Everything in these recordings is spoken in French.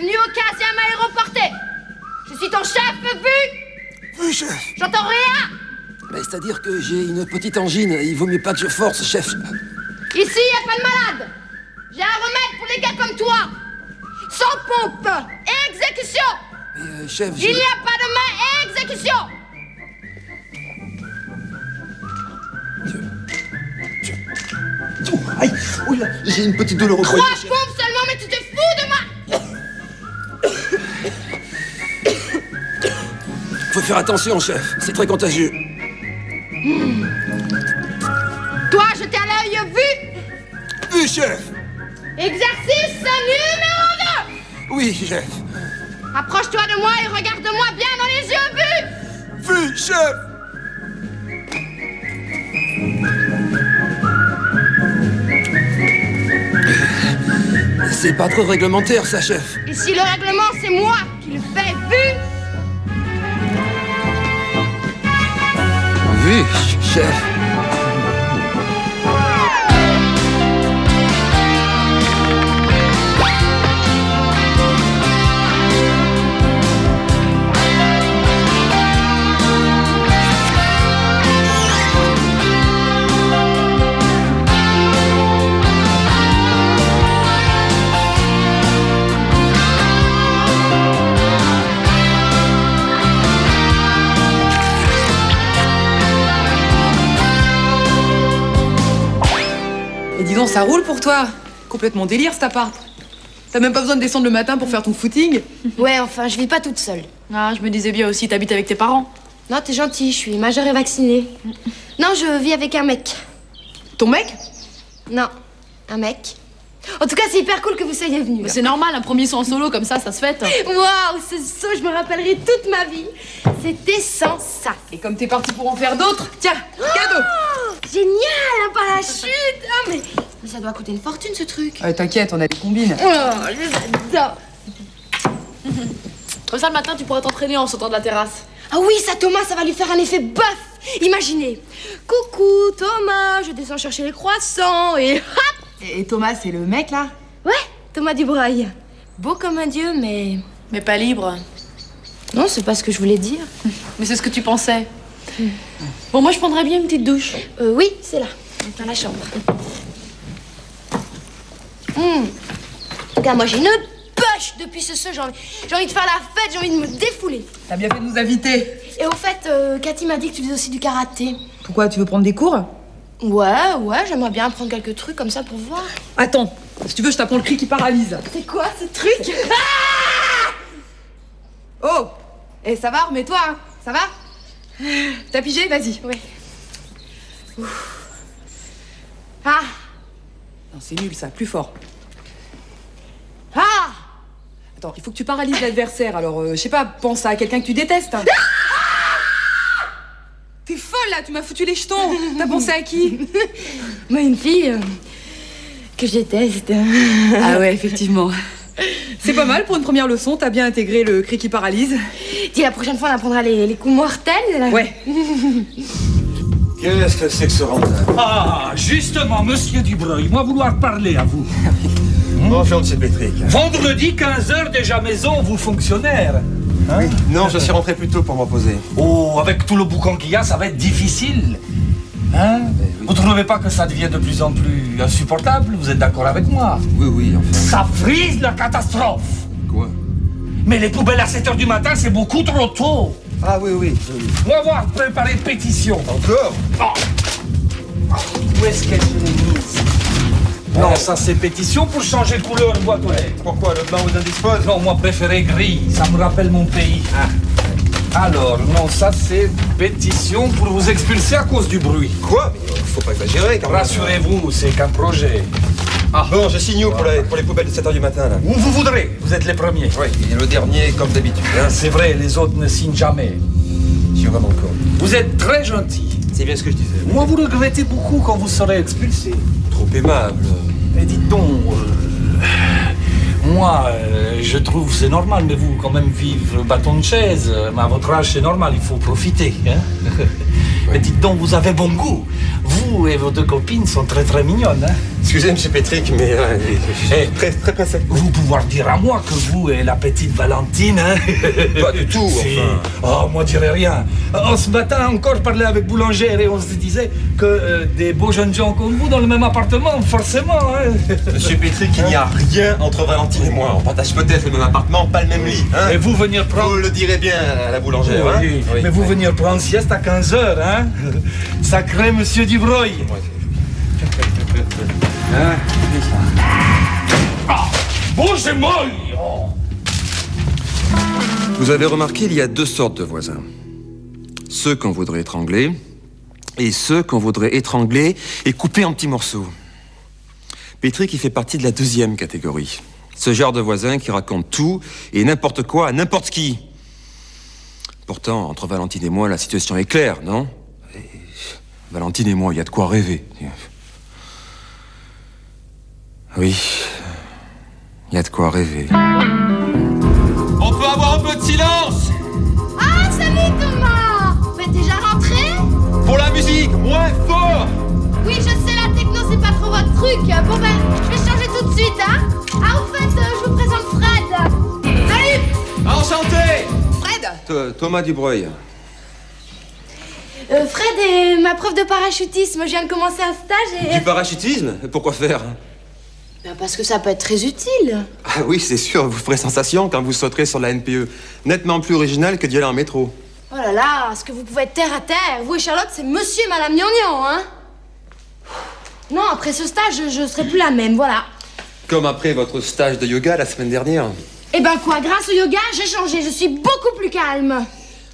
Bienvenue au 15e aéroporté. Je suis ton chef, vu? Oui, chef. J'entends rien. Mais c'est-à-dire que j'ai une petite angine. Il vaut mieux pas que je force, chef. Ici, y a pas de malade. J'ai un remède pour les gars comme toi. Sans pompe. Exécution. Mais, chef, Il n'y a pas de main. Exécution. Aïe. Oh là, j'ai une petite douleur au 3 poignet. pompes seulement, mais tu te fous de moi. Faut faire attention, chef. C'est très contagieux. Toi, je t'ai à l'œil vu. Oui, chef. Exercice numéro 2. Oui, chef. Approche-toi de moi et regarde-moi bien dans les yeux, vu. Oui, chef. C'est pas trop réglementaire, ça, chef. Ici, le règlement, c'est moi qui le fais, vu. Oui, chef. Dis donc, ça roule pour toi. Complètement délire, cet appart. T'as même pas besoin de descendre le matin pour faire ton footing. Ouais, enfin, je vis pas toute seule. Ah, je me disais bien aussi, t'habites avec tes parents. Non, t'es gentil, je suis majeure et vaccinée. Non, je vis avec un mec. Ton mec? Non, un mec. En tout cas, c'est hyper cool que vous soyez venus. C'est normal, un premier son en solo comme ça se fête. Waouh, ce saut, je me rappellerai toute ma vie. C'était sans ça. Et comme t'es parti pour en faire d'autres, tiens, cadeau. Génial, un parachute. Ah, mais ça doit coûter une fortune, ce truc. T'inquiète, on a des combines. Oh, j'adore. Comme ça, le matin, tu pourras t'entraîner en sautant de la terrasse. Ah oui, ça, Thomas, ça va lui faire un effet bœuf. Imaginez. Coucou, Thomas, je descends chercher les croissants et hop. Et Thomas, c'est le mec, là? Ouais, Thomas Dubreuil. Beau comme un dieu, mais... Mais pas libre. Non, c'est pas ce que je voulais dire. Mais c'est ce que tu pensais. Bon, moi, je prendrais bien une petite douche. Oui, c'est là, dans la chambre. Regarde, moi, j'ai une poche depuis ce saut. J'ai envie de faire la fête, j'ai envie de me défouler. T'as bien fait de nous inviter. Et au fait, Cathy m'a dit que tu faisais aussi du karaté. Pourquoi, tu veux prendre des cours? Ouais, j'aimerais bien apprendre quelques trucs comme ça pour voir. Attends, si tu veux, je t'apprends le cri qui paralyse. C'est quoi, ce truc? Oh! Eh, ça va, remets-toi, hein. Ça va? T'as pigé? Vas-y. Oui. Ah! Non, c'est nul, ça. Plus fort. Ah! Attends, il faut que tu paralyses l'adversaire. Alors, je sais pas, pense à quelqu'un que tu détestes. T'es folle, là. Tu m'as foutu les jetons. T'as pensé à qui? Moi, une fille que je déteste. Ah ouais, effectivement. C'est pas mal pour une première leçon. T'as bien intégré le cri qui paralyse. Dis, la prochaine fois, on apprendra les coups mortels. Là. Ouais. Qu'est-ce que c'est que ce rentable? Ah, justement, monsieur Dubreuil, moi vouloir parler à vous. Bonjour, monsieur Pétric. Vendredi, 15h, déjà maison, vous fonctionnaire. Hein? Oui, non, je suis rentré plus tôt pour m'en poser. Oh, avec tout le boucan qu'il y a, ça va être difficile. Hein? Oui. Vous trouvez pas que ça devient de plus en plus insupportable? Vous êtes d'accord avec moi? Oui, enfin. Ça frise la catastrophe. Quoi? Mais les poubelles à 7h du matin, c'est beaucoup trop tôt. Ah oui. On va voir préparer une pétition. Encore? Où est-ce qu'elle est mise? Non, ça c'est pétition pour changer de couleur de boîte aux lettres. Pourquoi? Le blanc vous indispose? Non, moi préféré gris, ça me rappelle mon pays. Alors, non, ça c'est pétition pour vous expulser à cause du bruit. Quoi? Mais faut pas exagérer, quand même. Rassurez-vous, c'est qu'un projet. Bon, je signe où pour les poubelles de 7h du matin, là? Où vous voudrez, vous êtes les premiers. Oui, et le dernier, comme d'habitude. Hein. C'est vrai, les autres ne signent jamais. Sur vraiment quoi? Vous êtes très gentil. C'est bien ce que je disais. Moi, vous regrettez beaucoup quand vous serez expulsé. Trop aimable. Mais dites donc, moi, je trouve c'est normal, mais vous, quand même, vivre bâton de chaise, à votre âge, c'est normal, il faut profiter. Hein. Mais dites donc, vous avez bon goût. Vous et vos deux copines sont très très mignonnes. Hein? Excusez, monsieur Pétric, mais très pressé. Vous pouvoir dire à moi que vous et la petite Valentine, hein? Pas du tout, Si. enfin. Oh, moi, je dirais rien. Ce matin, encore, je parlais avec Boulangère et on se disait que des beaux jeunes gens comme vous dans le même appartement, forcément, hein? Monsieur Pétric, il n'y a rien entre Valentine et moi. On partage peut-être le même appartement, pas le même lit. Hein? Et vous venir prendre... Vous le direz bien à la boulangère. Hein? Oui, Oui. mais vous venir prendre sieste à 15h, hein? Sacré monsieur Dubreuil. Hein? Ah, bon, c'est molle. Vous avez remarqué, il y a deux sortes de voisins. Ceux qu'on voudrait étrangler et ceux qu'on voudrait étrangler et couper en petits morceaux. Pétric, il fait partie de la deuxième catégorie. Ce genre de voisin qui raconte tout et n'importe quoi à n'importe qui. Pourtant, entre Valentine et moi, la situation est claire, non? Valentine et moi, il y a de quoi rêver. Oui, il y a de quoi rêver. On peut avoir un peu de silence? Ah, salut Thomas! Vous êtes déjà rentré? Pour la musique, moins fort! Oui, je sais, la techno, c'est pas trop votre truc. Bon ben, je vais changer tout de suite, hein? Ah, au fait, je vous présente Fred. Salut! Enchanté! Fred! Thomas Dubreuil. Fred est ma prof de parachutisme. Je viens de commencer un stage et... Du parachutisme? Pourquoi faire? Ben, parce que ça peut être très utile. Ah oui, c'est sûr, vous ferez sensation quand vous sauterez sur la NPE. Nettement plus original que d'y aller en métro. Oh là là, est-ce que vous pouvez être terre à terre? Vous et Charlotte, c'est monsieur et madame Gnangnan, hein? Non, après ce stage, je serai plus la même, voilà. Comme après votre stage de yoga la semaine dernière. Eh ben quoi, grâce au yoga, j'ai changé. Je suis beaucoup plus calme.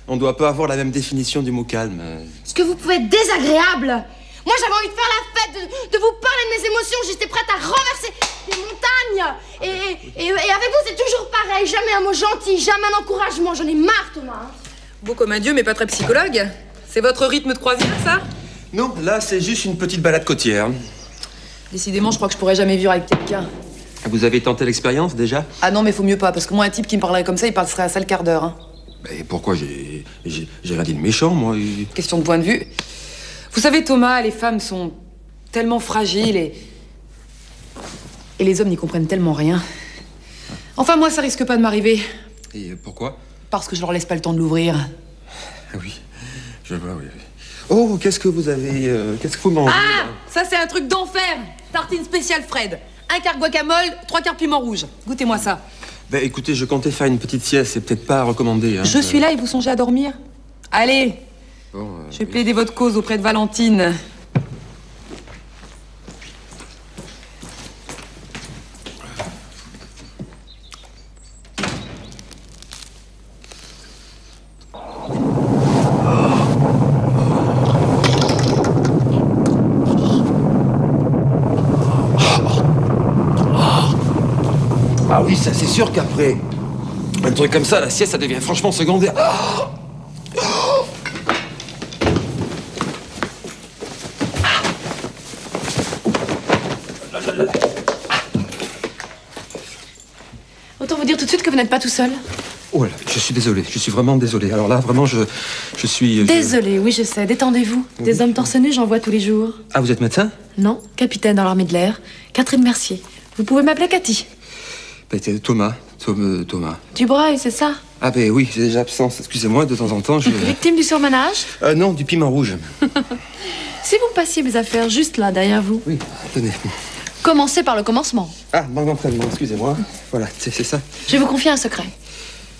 On ne doit pas avoir la même définition du mot calme. Est-ce que vous pouvez être désagréable? Moi, j'avais envie de faire la fête, de vous parler de mes émotions. J'étais prête à renverser des montagnes. Et avec vous, c'est toujours pareil. Jamais un mot gentil, jamais un encouragement. J'en ai marre, Thomas. Beau comme un dieu, mais pas très psychologue. C'est votre rythme de croisière, ça? Non, là, c'est juste une petite balade côtière. Décidément, je crois que je pourrais jamais vivre avec quelqu'un. Vous avez tenté l'expérience, déjà? Ah non, mais faut mieux pas, parce que moi, un type qui me parlerait comme ça, il passerait à ça le quart d'heure. Hein. Mais pourquoi j'ai rien dit de méchant, moi. Question de point de vue. Vous savez, Thomas, les femmes sont tellement fragiles et les hommes n'y comprennent tellement rien. Enfin, moi, ça risque pas de m'arriver. Et pourquoi? Parce que je leur laisse pas le temps de l'ouvrir. Ah oui, je vois, oui. Oh, qu'est-ce que vous avez... qu'est-ce que vous mangez, Ah, là? ça, c'est un truc d'enfer. Tartine spéciale Fred. Un quart guacamole, 3 quarts piment rouge. Goûtez-moi ça. Ben, écoutez, je comptais faire une petite sieste. C'est peut-être pas recommandé, hein. Je suis là et vous songez à dormir? Allez, Bon, je vais plaider votre cause auprès de Valentine. Ah oui, ça c'est sûr qu'après un truc comme ça, la sieste, ça devient franchement secondaire. Autant vous dire tout de suite que vous n'êtes pas tout seul. Oh là, je suis désolé, je suis vraiment désolé. Alors là, vraiment, je suis... Désolée, oui, je sais. Détendez-vous. Des hommes torse nus, j'en vois tous les jours. Ah, vous êtes médecin? Non, capitaine dans l'armée de l'air. Catherine Mercier. Vous pouvez m'appeler Cathy. Ben, c'est Thomas. Thomas. Dubreuil, c'est ça? Ah ben oui, j'ai déjà absence. Excusez-moi, de temps en temps, je... Victime du surmenage? Non, du piment rouge. Si vous me passiez mes affaires juste là, derrière vous. Oui, tenez. Commencez par le commencement. Ah, banque d'entraînement, excusez-moi. Voilà, c'est ça. Je vais vous confier un secret.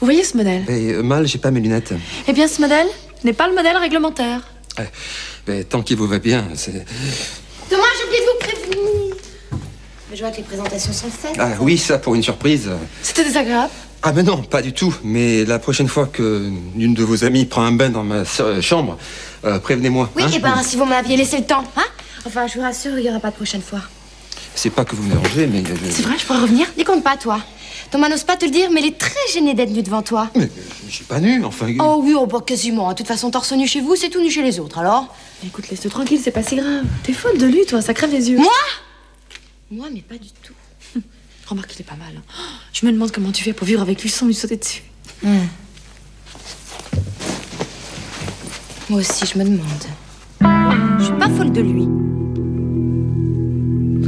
Vous voyez ce modèle? Ben, mal, j'ai pas mes lunettes. Eh bien, ce modèle n'est pas le modèle réglementaire. Ben, tant qu'il vous va bien, c'est... Thomas, j'ai oublié de vous prévenir. Mais je vois que les présentations sont faites. Ah oui, ça, pour une surprise. C'était désagréable. Ah ben non, pas du tout. Mais la prochaine fois que une de vos amies prend un bain dans ma chambre, prévenez-moi. Oui, hein. et ben, si vous m'aviez laissé le temps, hein? Enfin, je vous rassure, il n'y aura pas de prochaine fois. C'est pas que vous me dérangez, mais... C'est vrai, je pourrais revenir? Décompte pas, toi. Thomas n'ose pas te le dire, mais il est très gêné d'être nu devant toi. Mais je suis pas nu, enfin... Oh oui, oh bah quasiment. De toute façon, torse nu chez vous, c'est tout nu chez les autres, alors? Écoute, laisse-le tranquille, c'est pas si grave. T'es folle de lui, toi, ça crève les yeux. Moi? Moi, mais pas du tout. Remarque, il est pas mal. Hein. Je me demande comment tu fais pour vivre avec lui sans lui sauter dessus. Moi aussi, je me demande. Je suis pas folle de lui.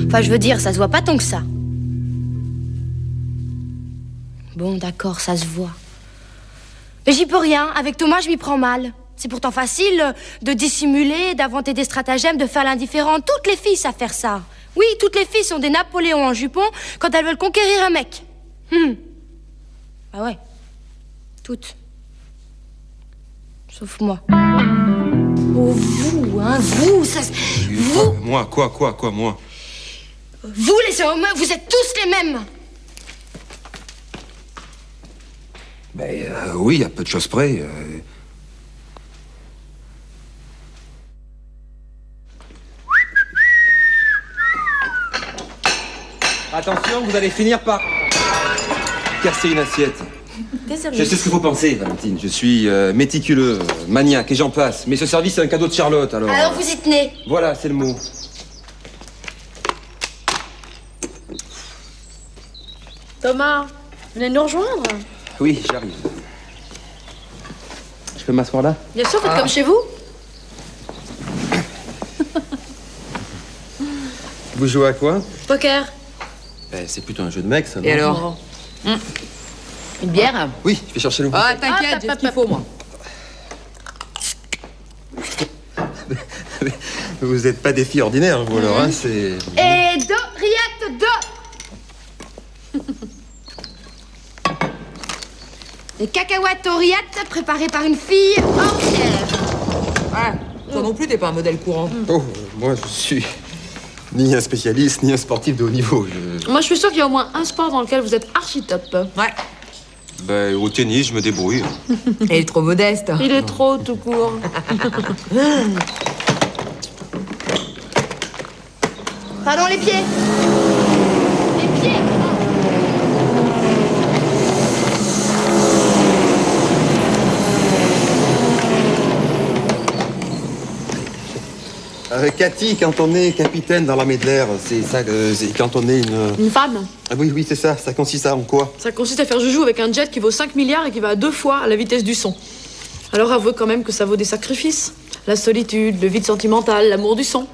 Enfin, je veux dire, ça se voit pas tant que ça. Bon, d'accord, ça se voit. Mais j'y peux rien. Avec Thomas, je m'y prends mal. C'est pourtant facile de dissimuler, d'inventer des stratagèmes, de faire l'indifférent. Toutes les filles savent faire ça. Oui, toutes les filles sont des Napoléons en jupon quand elles veulent conquérir un mec. Ah ouais. Toutes. Sauf moi. Oh, vous, hein, vous, ça... Vous... Moi, quoi, moi? Vous, les hommes, vous êtes tous les mêmes. Ben, oui, à peu de choses près. Attention, vous allez finir par casser une assiette. Désolée. Je sais ce que vous pensez, Valentine. Je suis méticuleux, maniaque, et j'en passe. Mais ce service, c'est un cadeau de Charlotte, alors... Alors vous y tenez. Voilà, c'est le mot. Thomas, vous venez nous rejoindre? Oui, j'arrive. Je peux m'asseoir là? Bien sûr, faites comme chez vous. Vous jouez à quoi? Poker. Ben, c'est plutôt un jeu de mec, ça, non? Et alors? Une bière? Oui, je vais chercher le... Ah, t'inquiète, j'ai ce qu'il faut, moi. Vous êtes pas des filles ordinaires, vous, alors, hein, c'est... Et do, riette, do. Les cacahuètes oreillettes préparées par une fille entière. Ouais, toi non plus, t'es pas un modèle courant. Oh, moi, je suis ni un spécialiste, ni un sportif de haut niveau. Moi, je suis sûre qu'il y a au moins un sport dans lequel vous êtes archi top. Ouais. Ben, au tennis, je me débrouille. Elle est trop modeste. Il est trop tout court. Pardon, les pieds. Les pieds. Cathy, quand on est capitaine dans l'armée de l'air, c'est ça, c'est quand on est Une femme. Ah oui, oui, c'est ça. Ça consiste en quoi? Ça consiste à faire joujou avec un jet qui vaut 5 milliards et qui va à 2 fois à la vitesse du son. Alors avouez quand même que ça vaut des sacrifices. La solitude, le vide sentimental, l'amour du son.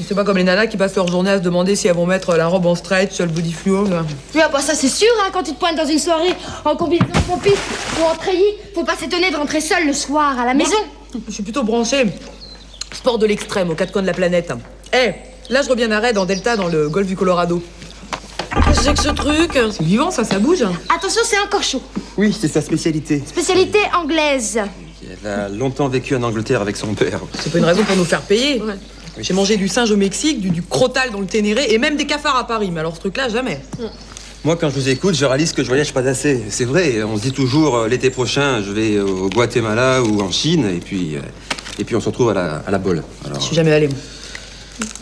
C'est pas comme les nanas qui passent leur journée à se demander si elles vont mettre la robe en stretch, le body fluo. Là. Oui, bah ça c'est sûr, hein, quand tu te pointes dans une soirée en combinaison pompiste ou en treillis, faut pas s'étonner de rentrer seul le soir à la maison. Je suis plutôt branché. Sport de l'extrême, aux quatre coins de la planète. Eh, là, je reviens à Red, en Delta, dans le golfe du Colorado. Qu'est-ce que c'est que ce truc? C'est vivant, ça bouge. Attention, c'est encore chaud. Oui, c'est sa spécialité. Spécialité anglaise. Elle a longtemps vécu en Angleterre avec son père. C'est pas une raison pour nous faire payer. Ouais. J'ai mangé du singe au Mexique, du crotal dans le Ténéré et même des cafards à Paris. Mais alors ce truc-là, jamais. Moi, quand je vous écoute, je réalise que je voyage pas assez. C'est vrai, on se dit toujours l'été prochain, je vais au Guatemala ou en Chine, et puis on se retrouve à la bolle. Alors... Je suis jamais allé, moi.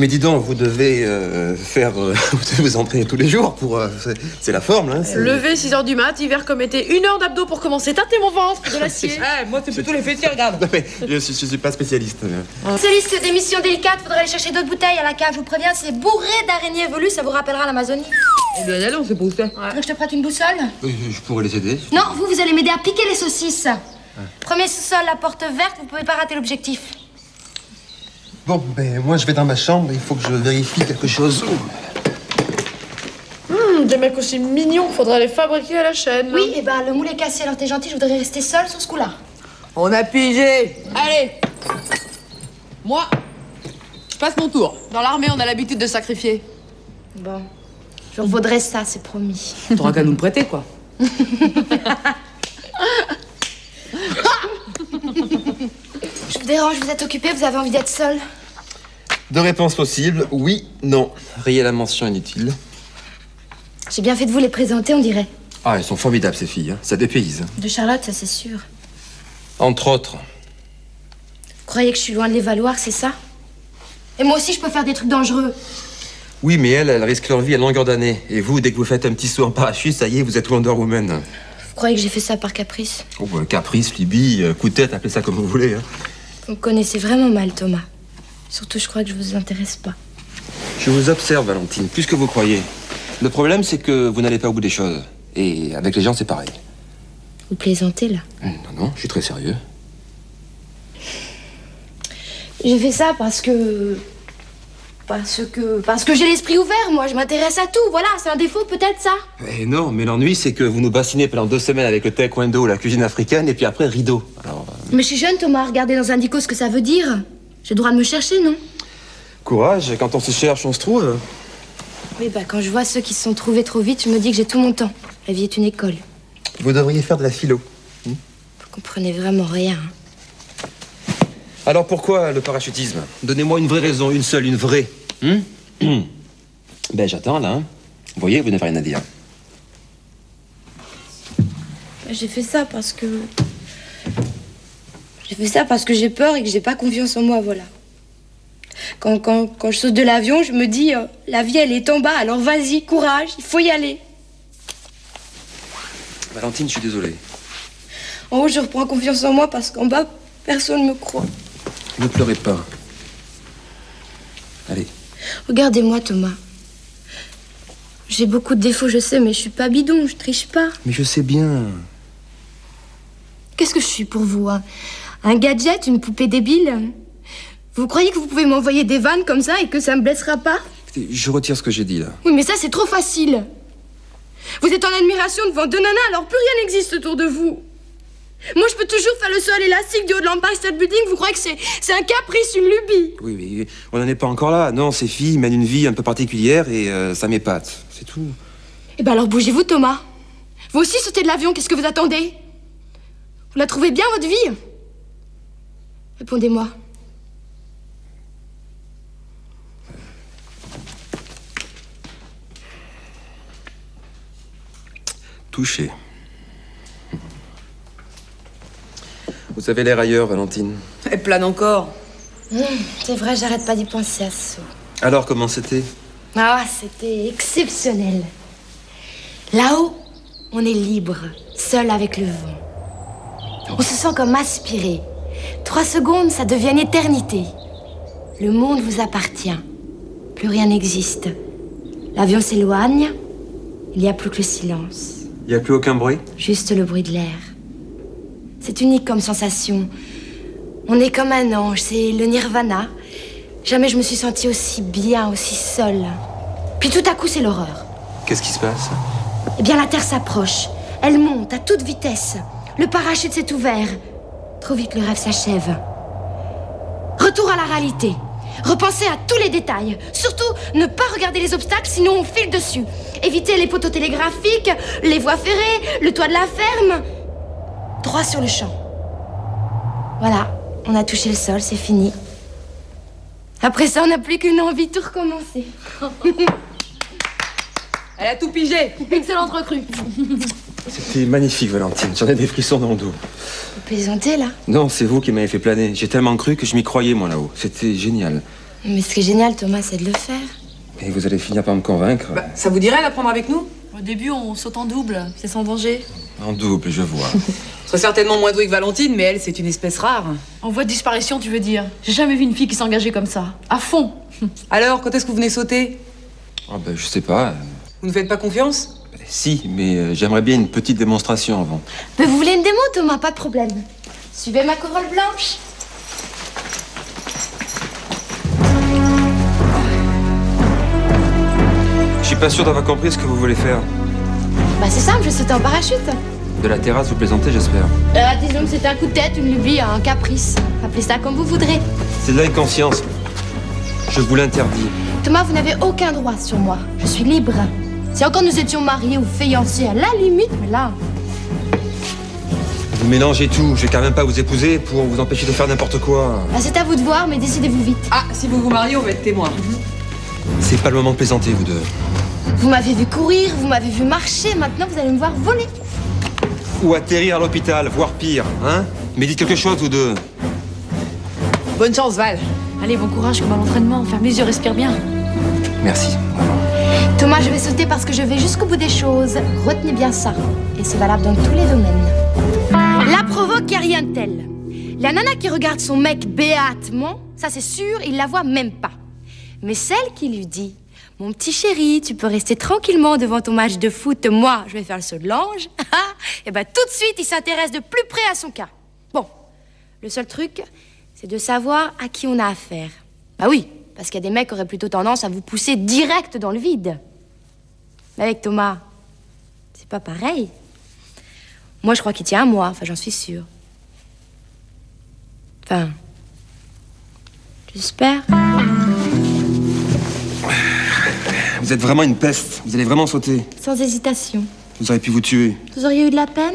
Mais dis donc, vous devez vous devez vous entraîner tous les jours pour... c'est la forme, hein. Lever 6h du mat, hiver comme été, 1 heure d'abdos pour commencer. Tâtez mon ventre, de l'acier. Moi, c'est plutôt les fessiers, regarde. Non, mais je suis pas spécialiste. Spécialiste des missions délicates, faudrait aller chercher d'autres bouteilles à la cave, je vous préviens, c'est bourré d'araignées velues, ça vous rappellera l'Amazonie. Eh bien, allez, on sait pas où c'est. Tu veux que je te prête une boussole? Je pourrais les aider. Non, vous allez m'aider à piquer les saucisses. Premier sous-sol, la porte verte, vous pouvez pas rater l'objectif. Bon, ben, moi, je vais dans ma chambre, il faut que je vérifie quelque chose. Des mecs aussi mignons, faudrait les fabriquer à la chaîne. Oui, et ben le moule est cassé, alors t'es gentil, je voudrais rester seule sur ce coup-là. On a pigé. Allez. Moi, je passe mon tour. Dans l'armée, on a l'habitude de sacrifier. Bon, je revaudrai ça, c'est promis. T'auras qu'à nous le prêter, quoi. Je vous dérange, vous êtes occupé, vous avez envie d'être seule? Deux réponses possibles, oui, non. Rayez la mention inutile. J'ai bien fait de vous les présenter, on dirait. Ah, elles sont formidables, ces filles, hein. Ça dépayse. De Charlotte, ça c'est sûr. Entre autres. Vous croyez que je suis loin de les valoir, c'est ça? Et moi aussi, je peux faire des trucs dangereux. Oui, mais elles risquent leur vie à longueur d'année. Et vous, dès que vous faites un petit saut en parachute, ça y est, vous êtes Wonder Woman. Vous croyez que j'ai fait ça par caprice? Oh, bah, caprice, Libye, coup de tête, appelez ça comme vous voulez. Hein. Vous me connaissez vraiment mal, Thomas. Surtout, je crois que je vous intéresse pas. Je vous observe, Valentine, plus que vous croyez. Le problème, c'est que vous n'allez pas au bout des choses. Et avec les gens, c'est pareil. Vous plaisantez, là? Non, non, je suis très sérieux. J'ai fait ça parce que j'ai l'esprit ouvert, moi. Je m'intéresse à tout. Voilà, c'est un défaut, peut-être, ça. Eh non, mais l'ennui, c'est que vous nous bassinez pendant 2 semaines avec le taekwondo, la cuisine africaine, et puis après, rideau. Alors... Mais je suis jeune, Thomas. Regardez dans un dico ce que ça veut dire. J'ai le droit de me chercher, non? Courage, quand on se cherche, on se trouve. Oui, bah, quand je vois ceux qui se sont trouvés trop vite, je me dis que j'ai tout mon temps. La vie est une école. Vous devriez faire de la philo. Vous comprenez vraiment rien. Alors pourquoi le parachutisme? Donnez-moi une vraie raison, une seule, une vraie. Ben j'attends là. Vous voyez, vous n'avez rien à dire. J'ai fait ça parce que... J'ai fait ça parce que j'ai peur et que j'ai pas confiance en moi, voilà. Quand je saute de l'avion, je me dis, la vie, elle est en bas, alors vas-y, courage, il faut y aller. Valentine, je suis désolé. En haut, je reprends confiance en moi parce qu'en bas, personne ne me croit. Ne pleurez pas. Allez. Regardez-moi, Thomas. J'ai beaucoup de défauts, je sais, mais je suis pas bidon, je triche pas. Mais je sais bien. Qu'est-ce que je suis pour vous, hein? Un gadget, une poupée débile? Vous croyez que vous pouvez m'envoyer des vannes comme ça et que ça me blessera pas? Écoutez, je retire ce que j'ai dit là. Oui, mais ça, c'est trop facile. Vous êtes en admiration devant 2 nanas, alors plus rien n'existe autour de vous. Moi, je peux toujours faire le saut à l'élastique du haut de l'Empire State Building. Vous croyez que c'est un caprice, une lubie? Oui, mais on n'en est pas encore là. Non, ces filles mènent une vie un peu particulière et ça m'épate. C'est tout. Eh ben alors bougez-vous, Thomas. Vous aussi sautez de l'avion, qu'est-ce que vous attendez? Vous la trouvez bien, votre vie? Répondez-moi. Touché. Vous avez l'air ailleurs, Valentine. Elle plane encore. C'est vrai, j'arrête pas d'y penser à ça. Alors, comment c'était? Ah, c'était exceptionnel. Là-haut, on est libre, seul avec le vent. On se sent comme aspiré. 3 secondes, ça devient une éternité. Le monde vous appartient. Plus rien n'existe. L'avion s'éloigne. Il n'y a plus que le silence. Il n'y a plus aucun bruit? Juste le bruit de l'air. C'est unique comme sensation. On est comme un ange, c'est le nirvana. Jamais je me suis sentie aussi bien, aussi seule. Puis tout à coup, c'est l'horreur. Qu'est-ce qui se passe? Eh bien, la Terre s'approche. Elle monte à toute vitesse. Le parachute s'est ouvert. Trop vite, le rêve s'achève. Retour à la réalité. Repensez à tous les détails. Surtout, ne pas regarder les obstacles, sinon on file dessus. Évitez les poteaux télégraphiques, les voies ferrées, le toit de la ferme. Droit sur le champ. Voilà, on a touché le sol, c'est fini. Après ça, on n'a plus qu'une envie de tout recommencer. Elle a tout pigé. Excellente recrue. C'était magnifique, Valentine. J'en ai des frissons dans le dos. Vous plaisantez, là? Non, c'est vous qui m'avez fait planer. J'ai tellement cru que je m'y croyais, moi, là-haut. C'était génial. Mais ce qui est génial, Thomas, c'est de le faire. Et vous allez finir par me convaincre. Bah, ça vous dirait d'apprendre avec nous? Au début, on saute en double, c'est sans danger. En double, je vois. Je serais certainement moins douée que Valentine, mais elle, c'est une espèce rare. En voie de disparition, tu veux dire? J'ai jamais vu une fille qui s'engageait comme ça, à fond. Alors, quand est-ce que vous venez sauter? Ah ben, je sais pas. Vous ne faites pas confiance? Si, mais j'aimerais bien une petite démonstration avant. Mais vous voulez une démo, Thomas? Pas de problème. Suivez ma corolle blanche. Je suis pas sûr d'avoir compris ce que vous voulez faire. Bah c'est simple, je saute en parachute. De la terrasse, vous plaisantez, j'espère. Disons que c'est un coup de tête, une lubie, un caprice. Appelez ça comme vous voudrez. C'est de l'inconscience. Je vous l'interdis. Thomas, vous n'avez aucun droit sur moi. Je suis libre. Si encore nous étions mariés ou fiancés, à la limite, mais là... Vous mélangez tout. Je vais quand même pas vous épouser pour vous empêcher de faire n'importe quoi. Bah, c'est à vous de voir, mais décidez-vous vite. Ah, si vous vous mariez, on va être témoin. C'est pas le moment de plaisanter, vous deux. Vous m'avez vu courir, vous m'avez vu marcher, maintenant vous allez me voir voler. Ou atterrir à l'hôpital, voire pire, hein? Mais dites quelque chose, vous deux. Bonne chance, Val. Allez, bon courage comme à l'entraînement. Ferme les yeux, respire bien. Merci. Thomas, je vais sauter parce que je vais jusqu'au bout des choses. Retenez bien ça. Et c'est valable dans tous les domaines. La provoque, y a rien de tel. La nana qui regarde son mec béatement, ça c'est sûr, il la voit même pas. Mais celle qui lui dit: mon petit chéri, tu peux rester tranquillement devant ton match de foot, moi, je vais faire le saut de l'ange. Et ben tout de suite, il s'intéresse de plus près à son cas. Bon, le seul truc, c'est de savoir à qui on a affaire. Bah oui, parce qu'il y a des mecs qui auraient plutôt tendance à vous pousser direct dans le vide. Mais avec Thomas, c'est pas pareil. Moi, je crois qu'il tient à moi, enfin, j'en suis sûre. Enfin, j'espère. Vous êtes vraiment une peste. Vous allez vraiment sauter. Sans hésitation. Vous auriez pu vous tuer. Vous auriez eu de la peine?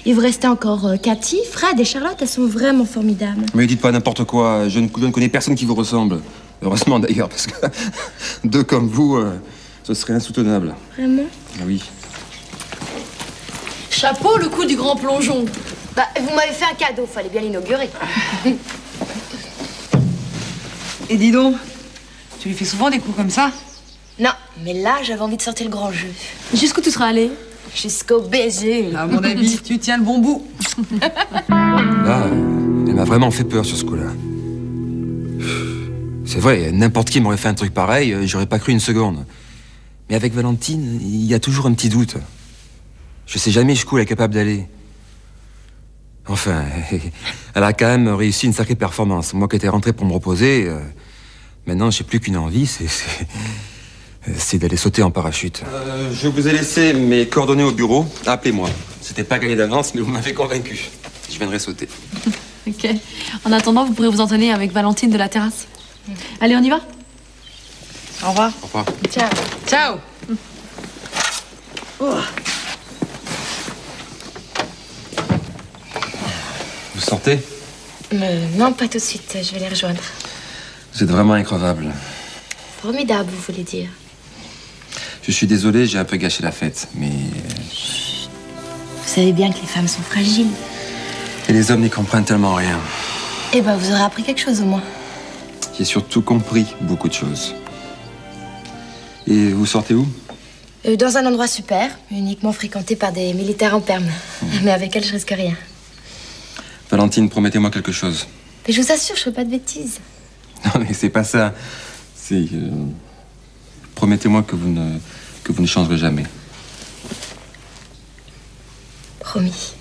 Il vous restait encore Cathy, Fred et Charlotte, elles sont vraiment formidables. Mais dites pas n'importe quoi. Je ne connais personne qui vous ressemble. Heureusement d'ailleurs, parce que deux comme vous, ce serait insoutenable. Vraiment? Ah oui. Chapeau, le coup du grand plongeon. Bah, vous m'avez fait un cadeau, fallait bien l'inaugurer. Et dis donc, tu lui fais souvent des coups comme ça? Non, mais là, j'avais envie de sortir le grand jeu. Jusqu'où tu seras allé? Jusqu'au baiser. À mon avis, tu tiens le bon bout. Là, elle m'a vraiment fait peur sur ce coup-là. C'est vrai, n'importe qui m'aurait fait un truc pareil, j'aurais pas cru une seconde. Mais avec Valentine, il y a toujours un petit doute. Je sais jamais jusqu'où elle est capable d'aller. Enfin, elle a quand même réussi une sacrée performance. Moi qui étais rentré pour me reposer, maintenant j'ai plus qu'une envie, c'est d'aller sauter en parachute. Je vous ai laissé mes coordonnées au bureau. Appelez-moi. C'était pas gagné d'avance, mais vous m'avez convaincu. Je viendrai sauter. Ok. En attendant, vous pourrez vous entraîner avec Valentine de la terrasse. Allez, on y va? Au revoir. Au revoir. Ciao. Ciao. Vous sortez? Non, pas tout de suite, je vais les rejoindre. Vous êtes vraiment increvable. Formidable, vous voulez dire. Je suis désolé, j'ai un peu gâché la fête, mais... Vous savez bien que les femmes sont fragiles. Et les hommes n'y comprennent tellement rien. Eh ben, vous aurez appris quelque chose au moins. J'ai surtout compris beaucoup de choses. Et vous sortez où? Dans un endroit super, uniquement fréquenté par des militaires en perme. Mais avec elle, je risque rien. Valentine, promettez-moi quelque chose. Mais je vous assure, je ferai pas de bêtises. Non, mais c'est pas ça. C'est... promettez-moi que vous ne changerez jamais. Promis.